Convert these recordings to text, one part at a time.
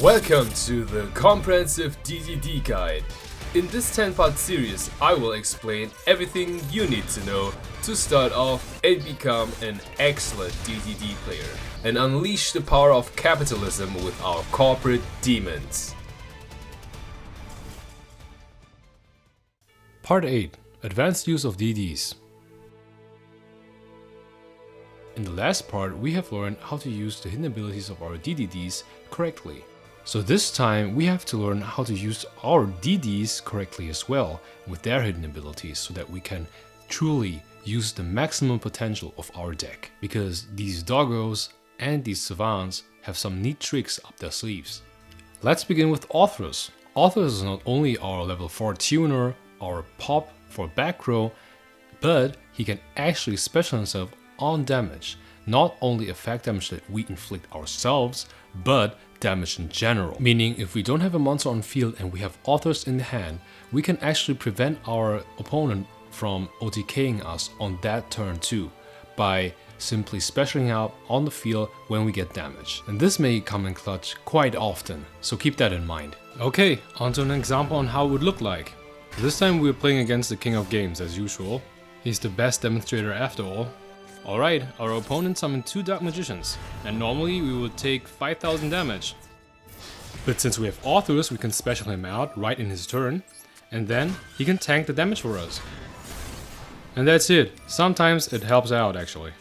Welcome to the comprehensive DDD guide. In this 10-part series, I will explain everything you need to know to start off and become an excellent DDD player and unleash the power of capitalism with our corporate demons. Part 8. Advanced use of DDs. In the last part, we have learned how to use the hidden abilities of our DDDs correctly. So this time, we have to learn how to use our DDs correctly as well with their hidden abilities so that we can truly use the maximum potential of our deck. Because these doggos and these savants have some neat tricks up their sleeves. Let's begin with Orthros. Orthros is not only our level 4 tuner, our pop for back row, but he can actually special himself on damage. Not only effect damage that we inflict ourselves, but damage in general. Meaning if we don't have a monster on field and we have Orthros in the hand, we can actually prevent our opponent from OTKing us on that turn too, by simply specialing out on the field when we get damage. And this may come in clutch quite often, so keep that in mind. Okay, onto an example on how it would look like. This time we're playing against the King of Games as usual. He's the best demonstrator after all. Alright, our opponent summoned 2 Dark Magicians, and normally we would take 5000 damage. But since we have Orthros, we can special him out right in his turn, and then he can tank the damage for us. And that's it. Sometimes it helps out actually.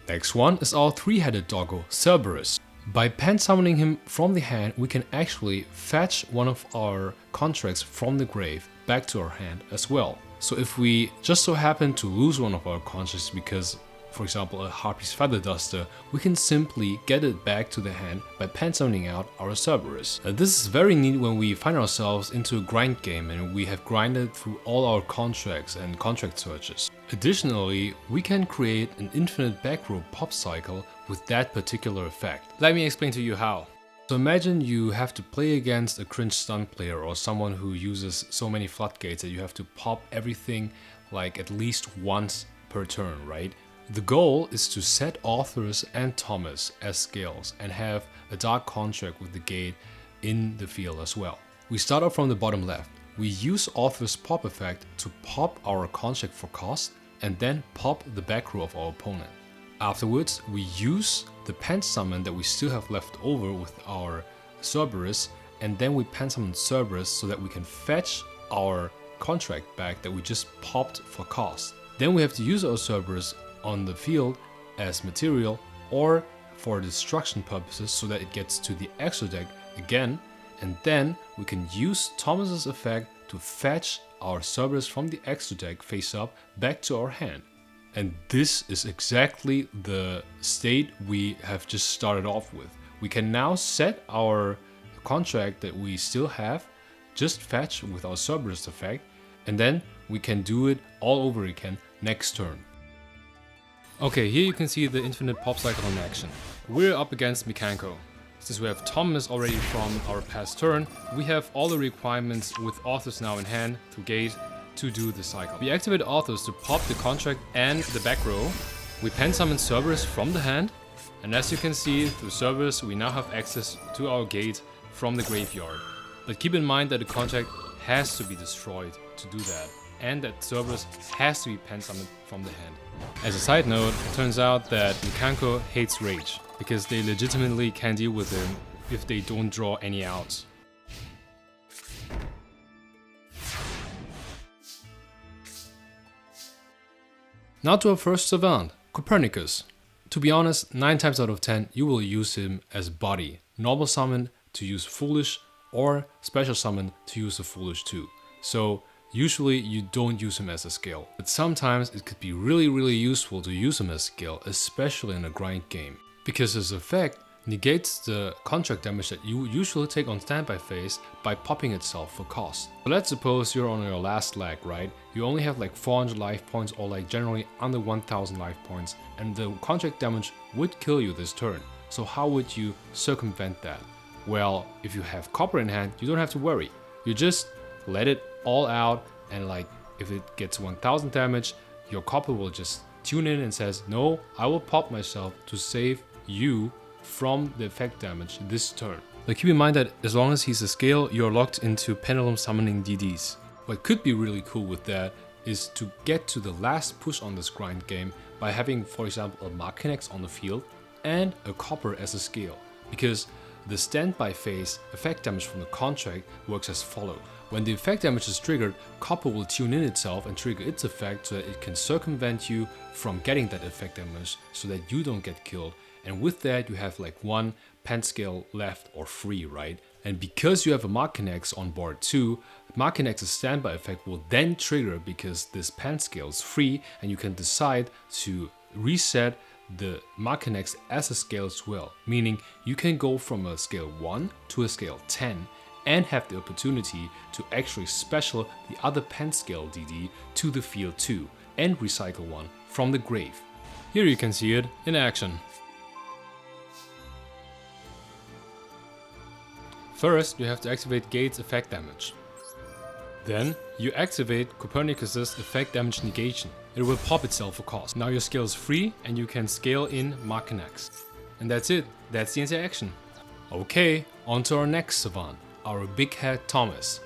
Next one is our 3-headed doggo, Cerberus. By pen summoning him from the hand, we can actually fetch one of our contracts from the grave back to our hand as well. So if we just so happen to lose one of our contracts because, for example, a Harpy's Feather Duster, we can simply get it back to the hand by pen summoning out our Cerberus. This is very neat when we find ourselves into a grind game and we have grinded through all our contracts and contract searches. Additionally, we can create an infinite back row pop cycle with that particular effect. Let me explain to you how. So imagine you have to play against a cringe stun player or someone who uses so many floodgates that you have to pop everything like at least once per turn, right? The goal is to set Orthros and Thomas as scales and have a dark contract with the gate in the field as well. We start off from the bottom left. We use Orthros pop effect to pop our contract for cost and then pop the back row of our opponent. Afterwards, we use the pen summon that we still have left over with our Cerberus, and then we pen summon Cerberus so that we can fetch our contract back that we just popped for cost. Then we have to use our Cerberus on the field as material or for destruction purposes so that it gets to the extra deck again, and then we can use Thomas's effect to fetch our Cerberus from the extra deck face up back to our hand. And this is exactly the state we have just started off with. We can now set our contract that we still have, just fetch with our Cerberus effect, and then we can do it all over again next turn. Okay, here you can see the infinite pop cycle in action. We're up against Mekanko. Since we have Thomas already from our past turn, we have all the requirements with Orthros now in hand to gate to do the cycle. We activate Orthros to pop the contract and the back row. We pen summon Cerberus from the hand, and as you can see, through Cerberus we now have access to our gate from the graveyard. But keep in mind that the contract has to be destroyed to do that, and that Cerberus has to be pen summoned from the hand. As a side note, it turns out that Mekanko hates Rage, because they legitimately can't deal with him if they don't draw any outs. Now to our first savant, Copernicus. To be honest, 9 times out of 10 you will use him as body. Normal summon to use Foolish or special summon to use a Foolish too. So usually you don't use him as a scale. But sometimes it could be really useful to use him as scale, especially in a grind game. Because his effect negates the contract damage that you usually take on standby phase by popping itself for cost. So let's suppose you're on your last leg, right? You only have like 400 life points or like generally under 1000 life points, and the contract damage would kill you this turn. So how would you circumvent that? Well, if you have copper in hand, you don't have to worry. You just let it all out, and like if it gets 1000 damage, your copper will just tune in and says, no, I will pop myself to save you from the effect damage this turn. But keep in mind that as long as he's a scale, you're locked into pendulum summoning DDs. What could be really cool with that is to get to the last push on this grind game by having, for example, a Markinex on the field and a Copper as a scale, because the standby phase effect damage from the contract works as follows. When the effect damage is triggered, Copper will tune in itself and trigger its effect so that it can circumvent you from getting that effect damage so that you don't get killed. And with that, you have like one pen scale left or free, right? And because you have a Markinex on board too, Markinex's standby effect will then trigger because this pen scale is free, and you can decide to reset the Markinex as a scale as well. Meaning you can go from a scale 1 to a scale 10 and have the opportunity to actually special the other pen scale DD to the field too and recycle one from the grave. Here you can see it in action. First, you have to activate Gate's effect damage. Then, you activate Copernicus's effect damage negation. It will pop itself for cost. Now your scale is free and you can scale in Markinex. And that's it. That's the interaction. Okay, on to our next savant, our big head Thomas.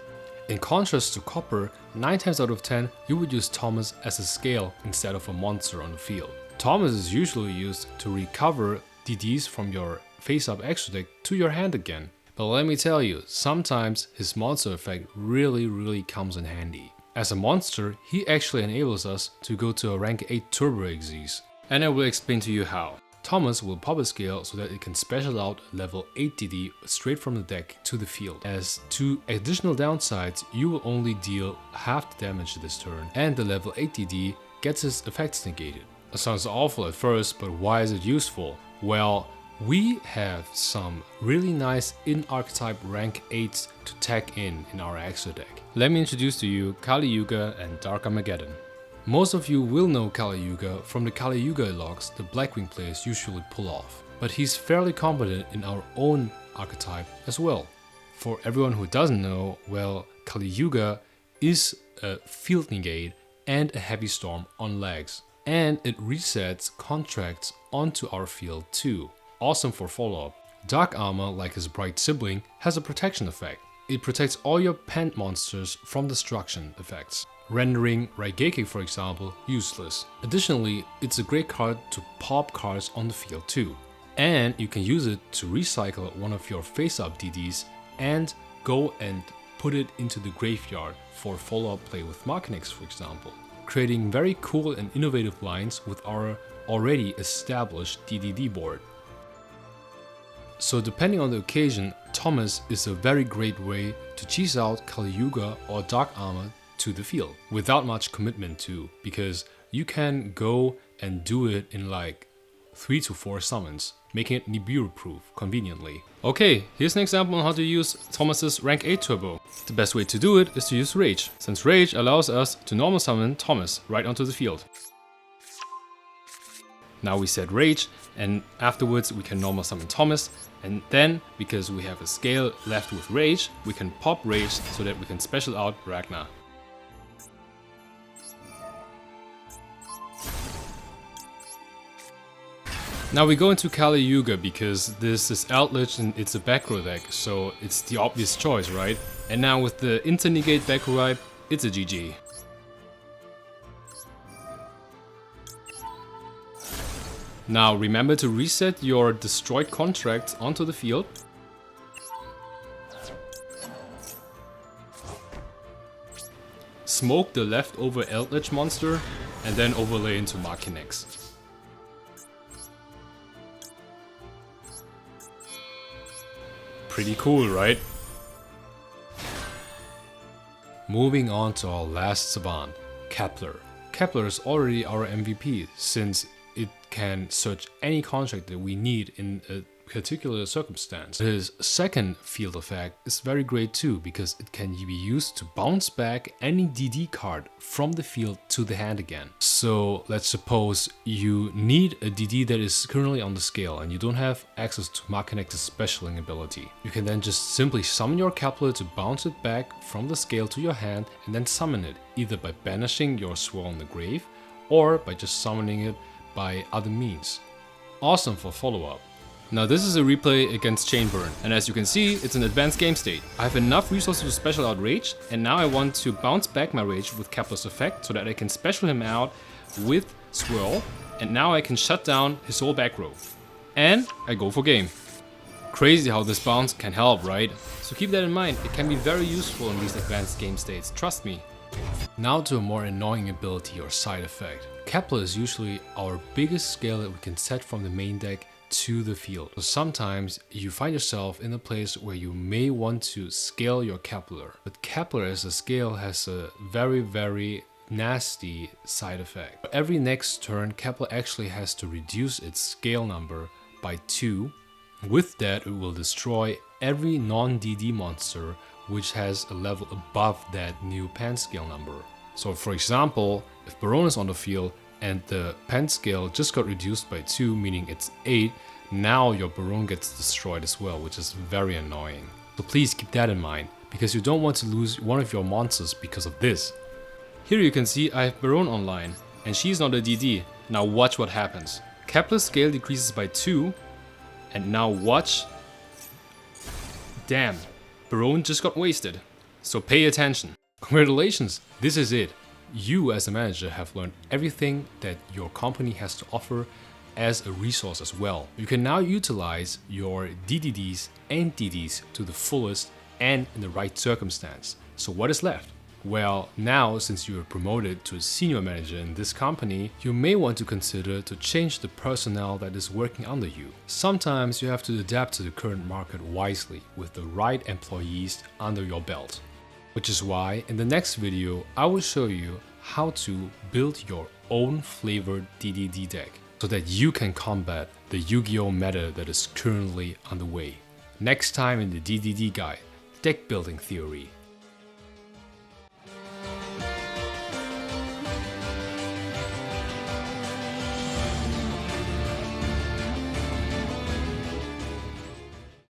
In contrast to Copper, 9 times out of 10 you would use Thomas as a scale instead of a monster on the field. Thomas is usually used to recover DDs from your face-up extra deck to your hand again. But let me tell you, sometimes his monster effect really comes in handy. As a monster, he actually enables us to go to a rank 8 Turbo Xyz. And I will explain to you how. Thomas will pop a scale so that it can special out level 8 DD straight from the deck to the field. As two additional downsides, you will only deal half the damage this turn, and the level 8 DD gets his effects negated. That sounds awful at first, but why is it useful? Well, we have some really nice in-archetype rank 8s to tag in our extra deck. Let me introduce to you Kali Yuga and Dark Armageddon. Most of you will know Kali Yuga from the Kali Yuga logs the Blackwing players usually pull off, but he's fairly competent in our own archetype as well. For everyone who doesn't know, well, Kali Yuga is a field negate and a heavy storm on legs, and it resets contracts onto our field too. Awesome for follow-up. Dark Armor, like his bright sibling, has a protection effect. It protects all your pent monsters from destruction effects, rendering Raigeki, for example, useless. Additionally, it's a great card to pop cards on the field too. And you can use it to recycle one of your face-up DDs and go and put it into the graveyard for follow-up play with Markinex, for example, creating very cool and innovative lines with our already established DDD board. So depending on the occasion, Thomas is a very great way to cheese out Kali Yuga or Dark Armor to the field without much commitment too, because you can go and do it in like 3 to 4 summons, making it Nibiru proof conveniently. Okay, here's an example on how to use Thomas's rank 8 turbo. The best way to do it is to use Rage, since Rage allows us to normal summon Thomas right onto the field. Now we set Rage, and afterwards we can normal summon Thomas, and then, because we have a scale left with Rage, we can pop Rage so that we can special out Ragnar. Now we go into Kali Yuga because this is Eldritch and it's a back row deck, so it's the obvious choice, right? And now with the Internegate back row wipe, it's a GG. Now remember to reset your destroyed contracts onto the field. Smoke the leftover Eldritch monster and then overlay into Markinex. Pretty cool, right? Moving on to our last savant, Kepler. Kepler is already our MVP since it can search any contract that we need in a particular circumstance. His second field effect is very great too, because it can be used to bounce back any DD card from the field to the hand again. So let's suppose you need a DD that is currently on the scale and you don't have access to Markinex's specialing ability. You can then just simply summon your Kepler to bounce it back from the scale to your hand and then summon it, either by banishing your Swirl in the grave or by just summoning it by other means. Awesome for follow-up. Now this is a replay against Chainburn, and as you can see, it's an advanced game state. I have enough resources to special out Rage, and now I want to bounce back my Rage with Kepler's effect so that I can special him out with Swirl, and now I can shut down his whole back row. And I go for game. Crazy how this bounce can help, right? So keep that in mind, it can be very useful in these advanced game states, trust me. Now to a more annoying ability or side effect. Kepler is usually our biggest scale that we can set from the main deck to the field. So sometimes you find yourself in a place where you may want to scale your Kepler. But Kepler as a scale has a very nasty side effect. Every next turn, Kepler actually has to reduce its scale number by 2. With that, it will destroy every non-DD monster which has a level above that new pen scale number. So for example, if Baron is on the field and the pen scale just got reduced by 2, meaning it's 8, now your Baron gets destroyed as well, which is very annoying. So please keep that in mind, because you don't want to lose one of your monsters because of this. Here you can see I have Baron online, and she's not a DD. Now watch what happens. Kepler's scale decreases by 2, and now watch. Damn, Baron just got wasted. So pay attention. Congratulations, this is it. You as a manager have learned everything that your company has to offer as a resource as well. You can now utilize your DDDs and DDs to the fullest and in the right circumstance. So what is left? Well, now since you are promoted to a senior manager in this company, you may want to consider to change the personnel that is working under you. Sometimes you have to adapt to the current market wisely with the right employees under your belt. Which is why in the next video I will show you how to build your own flavored DDD deck so that you can combat the Yu-Gi-Oh meta that is currently underway. Next time in the DDD guide, Deck Building Theory.